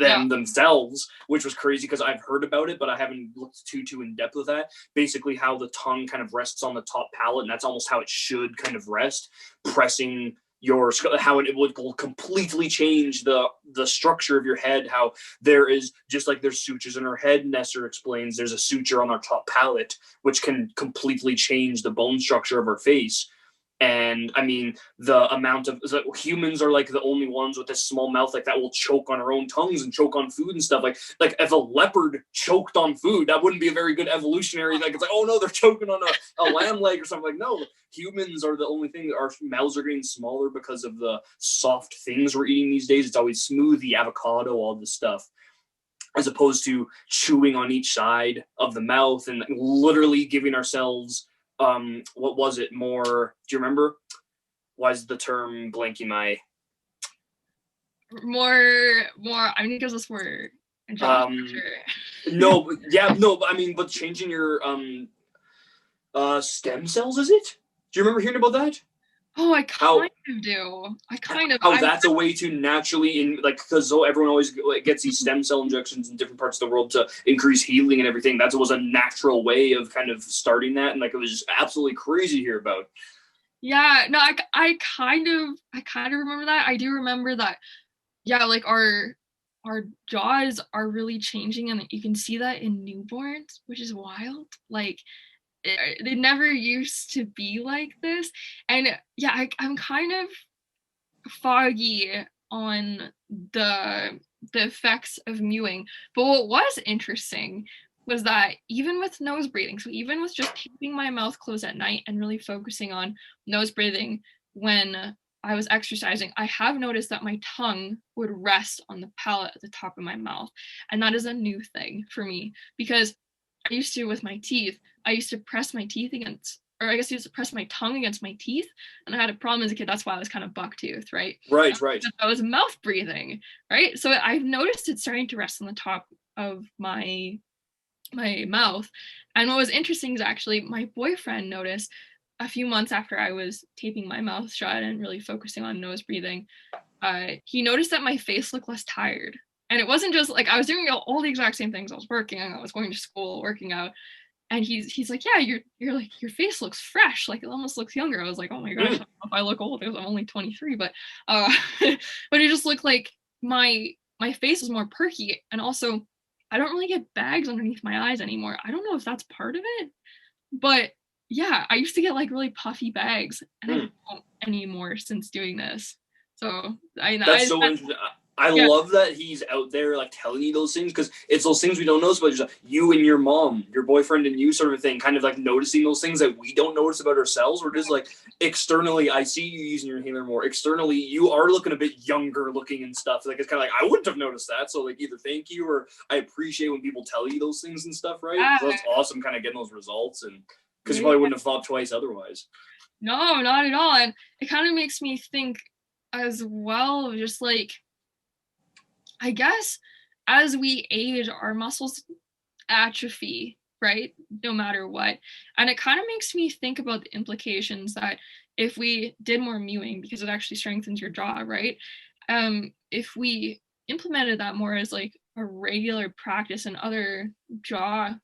them themselves, which was crazy because I've heard about it, but I haven't looked too in depth with that. Basically, how the tongue kind of rests on the top palate, and that's almost how it should kind of rest, pressing your how it will completely change the structure of your head. How there is, just like there's sutures in our head, Nestor explains, there's a suture on our top palate, which can completely change the bone structure of our face. And I mean, the amount of humans are like the only ones with this small mouth like that will choke on our own tongues and choke on food and stuff. Like if a leopard choked on food, that wouldn't be a very good evolutionary. Like it's like, oh no, they're choking on a lamb leg or something. Like no, humans are the only thing. Our mouths are getting smaller because of the soft things we're eating these days. It's always smoothie, avocado, all this stuff, as opposed to chewing on each side of the mouth and literally giving ourselves what was it, more, do you remember? Why is the term blanking my more I mean, it gives us more job no, but I mean, but changing your stem cells, is it? Do you remember hearing about that? Oh, I kind of do. How that's a way to naturally, because everyone always gets these stem cell injections in different parts of the world to increase healing and everything. That was a natural way of kind of starting that, and like it was just absolutely crazy to hear about. Yeah, no, I kind of remember that. I do remember that. Yeah, like our jaws are really changing, and you can see that in newborns, which is wild. Like they never used to be like this. And yeah, I'm kind of foggy on the effects of mewing. But what was interesting was that even with nose breathing, so even with just keeping my mouth closed at night and really focusing on nose breathing when I was exercising, I have noticed that my tongue would rest on the palate at the top of my mouth. And that is a new thing for me, because I used to, with my teeth, I used to press my teeth against, or I guess I used to press my tongue against my teeth. And I had a problem as a kid. That's why I was kind of buck-toothed, right? Right. I was mouth breathing, right? So I've noticed it starting to rest on the top of my mouth. And what was interesting is actually my boyfriend noticed a few months after I was taping my mouth shut and really focusing on nose breathing, he noticed that my face looked less tired. And it wasn't just like I was doing all the exact same things. I was working, I was going to school, working out. And he's like, yeah, you're like, your face looks fresh, like it almost looks younger. I was like, oh my gosh, I don't know if I look old because I'm only 23, but but it just looked like my face is more perky. And also I don't really get bags underneath my eyes anymore. I don't know if that's part of it, but yeah, I used to get like really puffy bags, and I don't anymore since doing this. So That's so interesting. I love that he's out there like telling you those things, because it's those things we don't notice, but just you and your mom, your boyfriend and you sort of thing, kind of like noticing those things that we don't notice about ourselves. Or just like externally, I see you using your inhaler more. Externally, you are looking a bit younger looking and stuff. Like it's kind of like, I wouldn't have noticed that. So like either thank you, or I appreciate when people tell you those things and stuff, right? So that's awesome, kind of getting those results, and because you probably wouldn't have thought twice otherwise. No, not at all. And it kind of makes me think as well, just like, I guess as we age, our muscles atrophy, right? No matter what. And it kind of makes me think about the implications that if we did more mewing, because it actually strengthens your jaw, right? If we implemented that more as like a regular practice and other jaw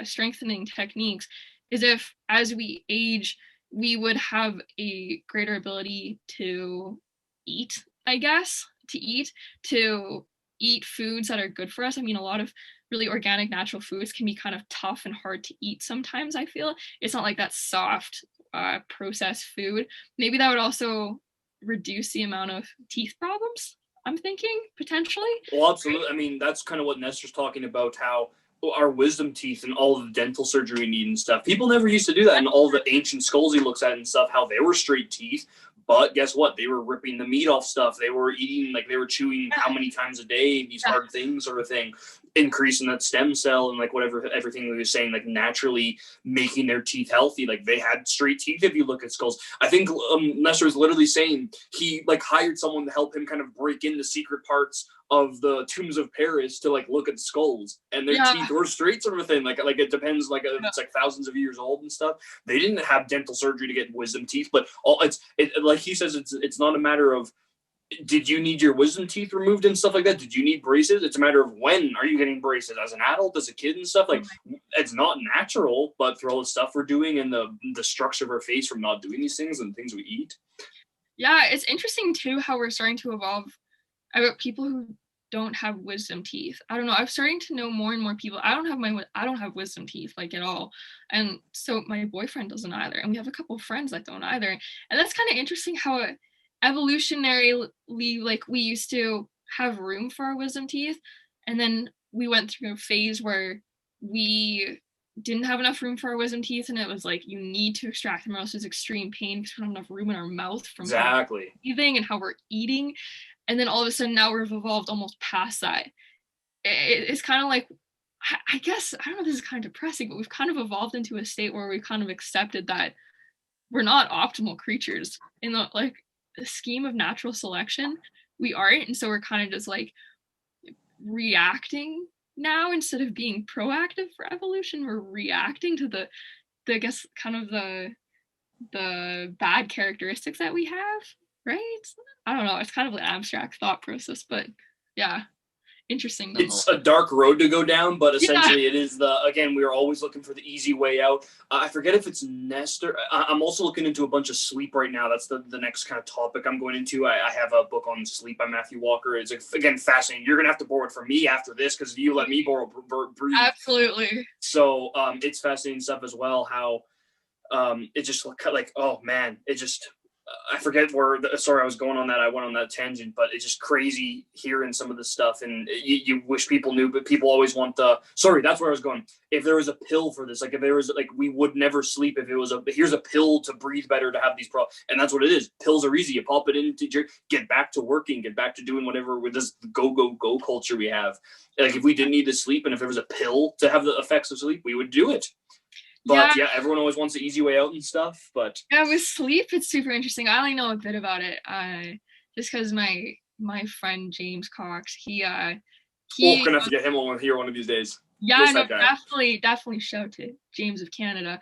strengthening techniques, is if as we age, we would have a greater ability to eat, I guess, to eat foods that are good for us. I mean, a lot of really organic, natural foods can be kind of tough and hard to eat sometimes, I feel. It's not like that soft, processed food. Maybe that would also reduce the amount of teeth problems, I'm thinking, potentially. Well, absolutely. I mean, that's kind of what Nestor's talking about, how our wisdom teeth and all the dental surgery we need and stuff. People never used to do that, and all the ancient skulls he looks at and stuff, how they were straight teeth. But guess what? They were ripping the meat off stuff. They were eating, like they were chewing how many times a day, these hard things sort of thing. increasing that stem cell and like whatever everything we was saying, like naturally making their teeth healthy. Like they had straight teeth if you look at skulls. I think Nestor is literally saying he like hired someone to help him kind of break into secret parts of the tombs of Paris to like look at skulls, and their teeth were straight sort of thing. Like it depends, like it's like thousands of years old and stuff. They didn't have dental surgery to get wisdom teeth, but like he says, it's not a matter of did you need your wisdom teeth removed and stuff like that? Did you need braces? It's a matter of when are you getting braces, as an adult, as a kid and stuff. Like it's not natural, but through all the stuff we're doing and the structure of our face from not doing these things and things we eat. Yeah, it's interesting too how we're starting to evolve about people who don't have wisdom teeth. I don't know. I'm starting to know more and more people. I don't have wisdom teeth like at all, and so my boyfriend doesn't either. And we have a couple of friends that don't either. And that's kind of interesting how evolutionarily, like we used to have room for our wisdom teeth, and then we went through a phase where we didn't have enough room for our wisdom teeth, and it was like you need to extract them or else it's extreme pain because we don't have enough room in our mouth from exactly breathing and how we're eating. And then all of a sudden now we've evolved almost past that. It's kind of like, I guess, I don't know if this is kind of depressing, but we've kind of evolved into a state where we've kind of accepted that we're not optimal creatures in the scheme of natural selection. We aren't, and so we're kind of just like reacting now instead of being proactive for evolution. We're reacting to the I guess kind of the bad characteristics that we have, right? I don't know. It's kind of an abstract thought process, but yeah, interesting. It's a dark road to go down, but essentially it is again, we are always looking for the easy way out. I forget if it's Nestor. I'm also looking into a bunch of sleep right now. That's the next kind of topic I'm going into. I have a book on sleep by Matthew Walker. It's again fascinating. You're gonna have to borrow it from me after this because you let me borrow Breathe. Absolutely. So it's fascinating stuff as well. How it just like, oh man, it just I forget sorry, I was going on that. I went on that tangent, but it's just crazy hearing some of the stuff, and you wish people knew, but people always want sorry, that's where I was going. If there was a pill for this, like if there was like, we would never sleep if it was here's a pill to breathe better, to have these problems. And that's what it is. Pills are easy. You pop it in to get back to working, get back to doing whatever with this go culture we have. Like if we didn't need to sleep and if there was a pill to have the effects of sleep, we would do it. But yeah, everyone always wants the easy way out and stuff. But yeah, with sleep, it's super interesting. I only know a bit about it, just because my friend James Cox, he we're gonna have to get him on here one of these days. Yeah, no, definitely shout to James of Canada.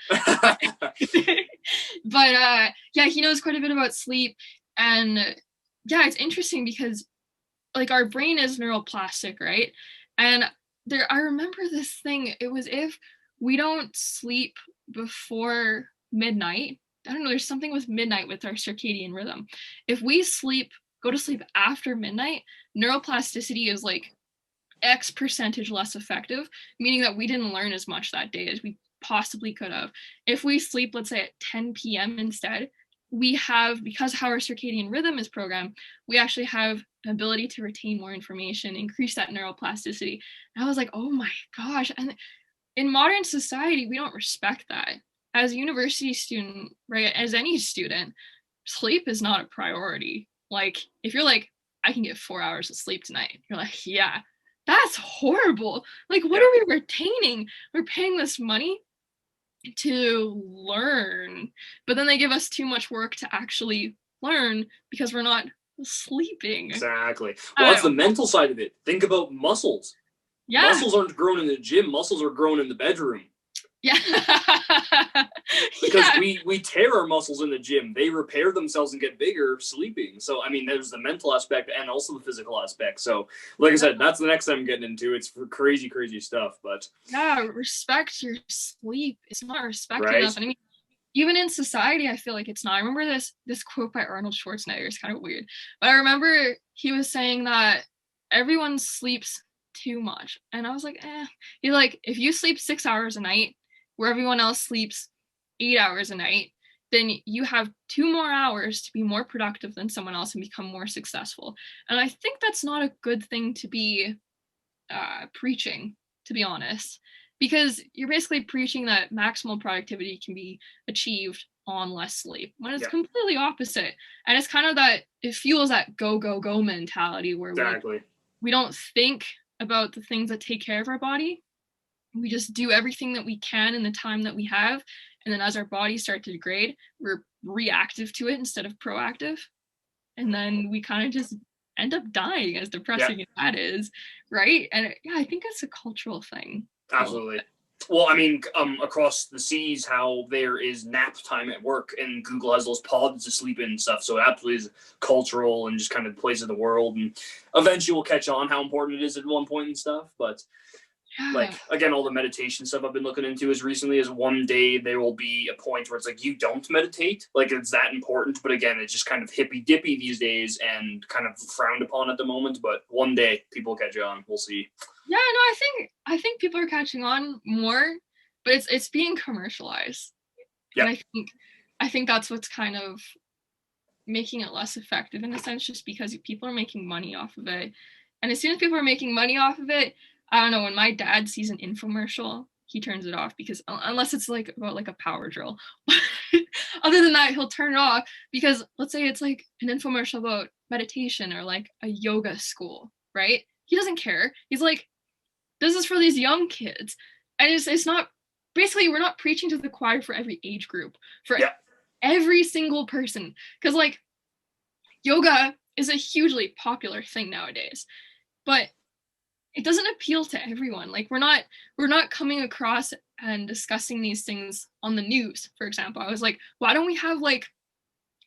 But yeah, he knows quite a bit about sleep, and yeah, it's interesting because like our brain is neuroplastic, right? And I remember this thing. It was if we don't sleep before midnight. I don't know, there's something with midnight with our circadian rhythm. If we go to sleep after midnight, neuroplasticity is like X percentage less effective, meaning that we didn't learn as much that day as we possibly could have. If we sleep, let's say at 10 p.m. instead, we have, because how our circadian rhythm is programmed, we actually have an ability to retain more information, increase that neuroplasticity. And I was like, oh my gosh. And in modern society, we don't respect that. As a university student, right, as any student, sleep is not a priority. Like, if you're like, I can get 4 hours of sleep tonight, you're like, yeah, that's horrible. Like, what are we retaining? We're paying this money to learn, but then they give us too much work to actually learn because we're not sleeping. Exactly. Well, that's the mental side of it. Think about muscles. Yeah. Muscles aren't grown in the gym. Muscles are grown in the bedroom. Yeah. Because we tear our muscles in the gym. They repair themselves and get bigger sleeping. So, I mean, there's the mental aspect and also the physical aspect. So, like I said, that's the next thing I'm getting into. It's for crazy stuff. But yeah, respect your sleep. It's not respected enough. And I mean, even in society, I feel like it's not. I remember this quote by Arnold Schwarzenegger. It's kind of weird. But I remember he was saying that everyone sleeps too much. And I was like, He's like, if you sleep 6 hours a night where everyone else sleeps 8 hours a night, then you have 2 more hours to be more productive than someone else and become more successful. And I think that's not a good thing to be preaching, to be honest, because you're basically preaching that maximal productivity can be achieved on less sleep, when it's completely opposite. And it's kind of that, it fuels that go mentality where we don't think about the things that take care of our body. We just do everything that we can in the time that we have, and then as our bodies start to degrade, we're reactive to it instead of proactive, and then we kind of just end up dying, as Yeah, depressing as that is, right? And yeah, I think it's a cultural thing. absolutely. Well, I mean, across the seas, how there is nap time at work, and Google has those pods to sleep in and stuff. So it absolutely is cultural and just kind of place of the world. And eventually, we'll catch on how important it is at one point and stuff. But Yeah, like again, all the meditation stuff I've been looking into as recently as one day there will be a point where it's like you don't meditate, like it's that important. But again, it's just kind of hippy dippy these days and kind of frowned upon at the moment. But one day people catch on. We'll see. yeah, no, I think people are catching on more, but it's being commercialized, and Yeah, I think that's what's kind of making it less effective in a sense, just because people are making money off of it. And as soon as people are making money off of it, I don't know, when my dad sees an infomercial, he turns it off, because unless it's like about like a power drill. Other than that, he'll turn it off, because let's say it's like an infomercial about meditation or like a yoga school, right? He doesn't care. He's like, this is for these young kids. And it's not, basically, we're not preaching to the choir for every age group, for yeah, every single person. Because like yoga is a hugely popular thing nowadays, but it doesn't appeal to everyone. Like we're not coming across and discussing these things on the news, for example. I was like, why don't we have like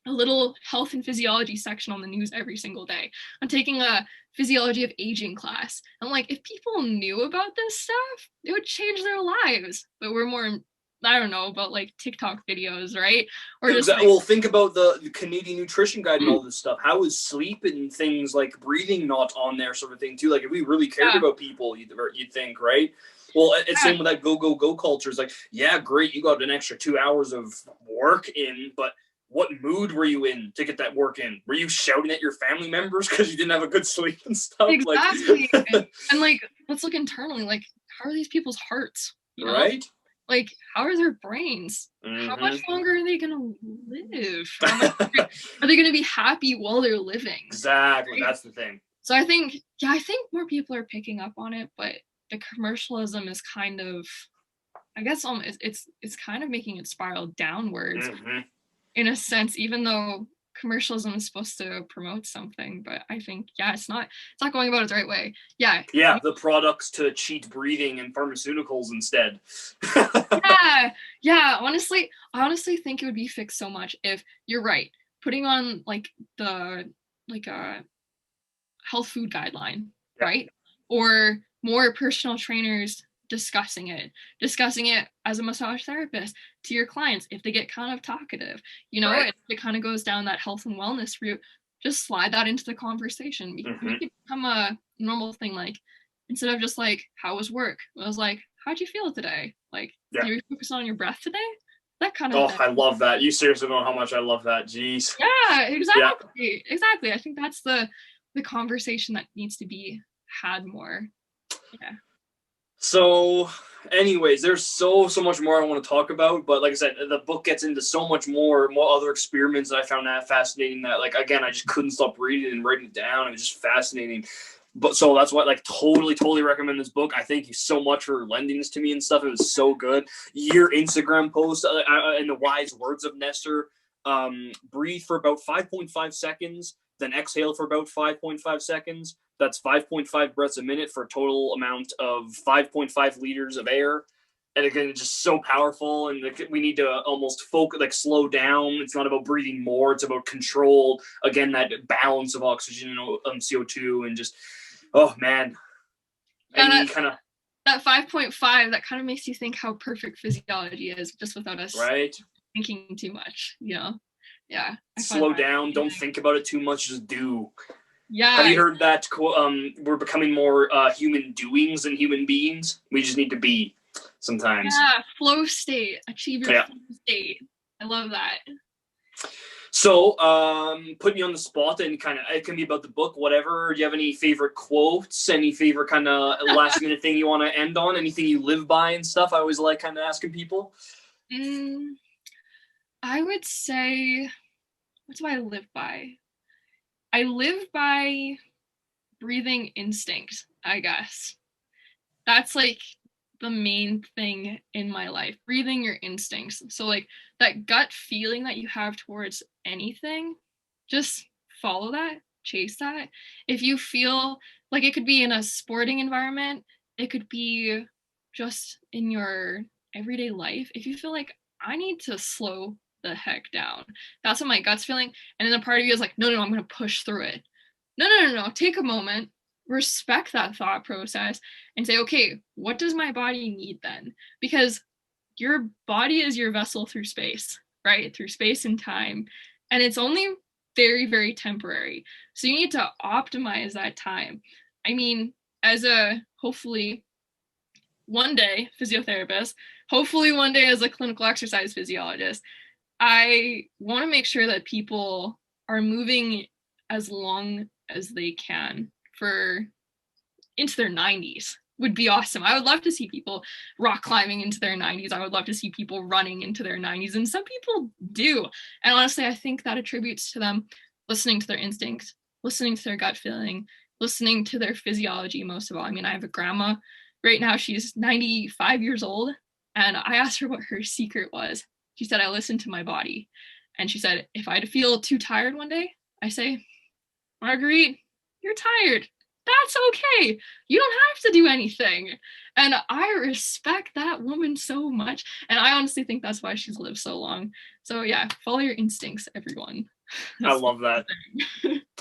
a little health and physiology section on the news every single day? I'm taking a physiology of aging class. I'm like, if people knew about this stuff, it would change their lives. But we're more, I don't know, about like TikTok videos, right? Or just exactly. like, Well, think about the Canadian Nutrition Guide and all this stuff. How is sleep and things like breathing not on there, sort of thing too? Like if we really cared yeah, about people, you'd think, right? Well, it's yeah, same with that go culture. It's like, yeah, great, you got an extra 2 hours of work in, but what mood were you in to get that work in? Were you shouting at your family members because you didn't have a good sleep and stuff? Like, exactly. And like, let's look internally. Like, how are these people's hearts? You know, right? like, how are their brains? How much Mm-hmm. longer are they gonna live? How much are they gonna be happy while they're living? Exactly. Right? That's the thing. So I think, yeah, I think more people are picking up on it, but the commercialism is kind of, I guess, it's kind of making it spiral downwards Mm-hmm. in a sense, even though commercialism is supposed to promote something. But I think, yeah, it's not going about it the right way. Yeah, Yeah, the products to cheat breathing and pharmaceuticals instead. yeah, yeah. I honestly think it would be fixed so much if, you're right, putting on like the like a health food guideline, Yeah, right? Or more personal trainers discussing it as a massage therapist to your clients if they get kind of talkative. right. If it kind of goes down that health and wellness route, just slide that into the conversation. Mm-hmm. Make it become a normal thing. Like, instead of just like, how was work? I was like, how'd you feel today? Like, Yeah. did you focus on your breath today? That kind of Oh, thing. I love that. You seriously know how much I love that. Jeez. Yeah, Yeah. exactly. I think that's the conversation that needs to be had more. Yeah. So, anyways, there's so much more I want to talk about, but like I said, the book gets into so much more other experiments that I found that fascinating. That like again, I just couldn't stop reading and writing it down. It was just fascinating. But so that's why, like, totally recommend this book. I thank you so much for lending this to me and stuff. It was so good. Your Instagram post and the wise words of Nestor. Breathe for about 5.5 seconds, then exhale for about 5.5 seconds. That's 5.5 breaths a minute for a total amount of 5.5 liters of air. And again, it's just so powerful. And we need to almost focus, like slow down. It's not about breathing more. It's about control. Again, that balance of oxygen and CO2 and just, oh man, Yeah, any kind of, that 5.5, that kind of makes you think how perfect physiology is, just without us right? thinking too much. Yeah, I find Slow that down. Don't amazing. think about it too much. Just do. Have Yeah, you heard that quote? We're becoming more human doings than human beings. We just need to be sometimes. yeah, flow state, achieve your Yeah. flow state. I love that. So, putting you on the spot and kind of, it can be about the book, whatever. Do you have any favorite quotes? Any favorite kind of last minute thing you want to end on? Anything you live by and stuff? I always like kind of asking people. Mm, I would say, what do I live by? I live by breathing instinct. I guess. That's like the main thing in my life, breathing your instincts. So like that gut feeling that you have towards anything, just follow that, chase that. If you feel like, it could be in a sporting environment, it could be just in your everyday life. If you feel like, I need to slow the heck down, that's what my gut's feeling. And then a part of you is like, no, no, no, I'm going to push through it. No, no, no, no, take a moment, respect that thought process, and say, okay, what does my body need then? Because your body is your vessel through space, right? Through space and time. And it's only very, very temporary. So you need to optimize that time. I mean, as a hopefully one day physiotherapist, hopefully one day as a clinical exercise physiologist, I want to make sure that people are moving as long as they can for into their 90s would be awesome. I would love to see people rock climbing into their 90s. I would love to see people running into their 90s. And some people do. And honestly, I think that attributes to them listening to their instincts, listening to their gut feeling, listening to their physiology most of all. I mean, I have a grandma right now, she's 95 years old. And I asked her what her secret was. She said, I listen to my body. And she said, if I feel too tired one day, I say, Marguerite, you're tired. That's okay. You don't have to do anything. And I respect that woman so much. And I honestly think that's why she's lived so long. So yeah, follow your instincts, everyone. I love that.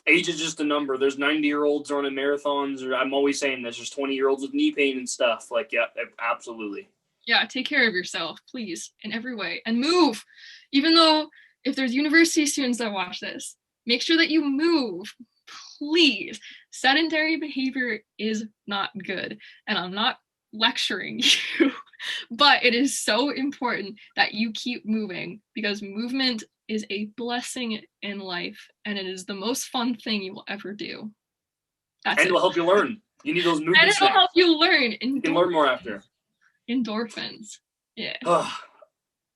Age is just a number. There's 90-year-olds running marathons, or I'm always saying this, there's 20-year-olds with knee pain and stuff. Like, yeah, absolutely. Yeah, take care of yourself, please, in every way. And move. Even though if there's university students that watch this, make sure that you move. Please. Sedentary behavior is not good. And I'm not lecturing you, but it is so important that you keep moving, because movement is a blessing in life, and it is the most fun thing you will ever do. That's and it will help you learn. You need those movement and it'll help you learn. You can learn more after. Endorphins. Yeah.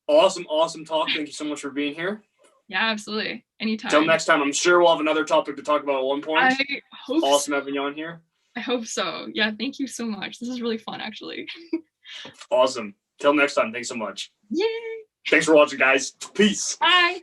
Awesome talk. Thank you so much for being here. Yeah, absolutely. Anytime. Till next time. I'm sure we'll have another topic to talk about at one point. I hope awesome having you on here. I hope so. Yeah, thank you so much. This is really fun, actually. Awesome. Till next time. Thanks so much. Yay. Thanks for watching, guys. Peace. Bye.